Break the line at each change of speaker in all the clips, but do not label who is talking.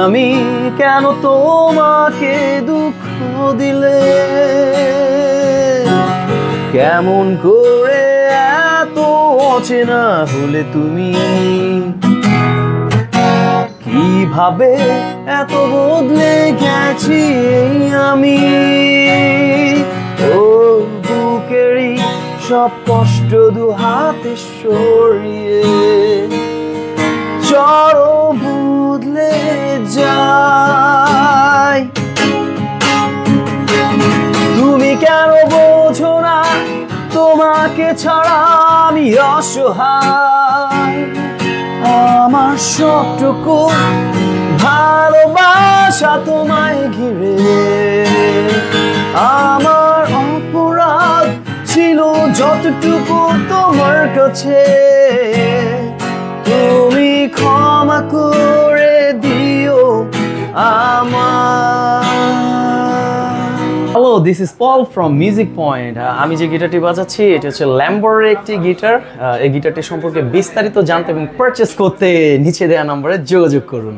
আমি কেন তোমাকে দুঃখ দিলে, কেমন করে এত অচেনা হলে তুমি, কিভাবে এত বদলে গেছি আমি। ও বুকেরই সব কষ্ট দু হাতে সরিয়ে চরো বদলে যায়। তুমি কেন বোঝো না তোমাকে ছাড়া আমি অসহায়। আমার সবটুকু ভালোবাসা তোমায় ঘিরে, আমার অপরাধ ছিল যতটুকু তোমার কাছে, তুমি ক্ষমা করে দিও আমার। Hello, this is Paul from music point. আমি যে গিটারটি বাজাচ্ছি এটা হচ্ছে ল্যাম্বোর একটি গিটার। এই গিটারটি সম্পর্কে বিস্তারিত জানতে এবং পারচেস করতে নিচে দেওয়া নম্বরে যোগাযোগ করুন।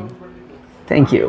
Thank you.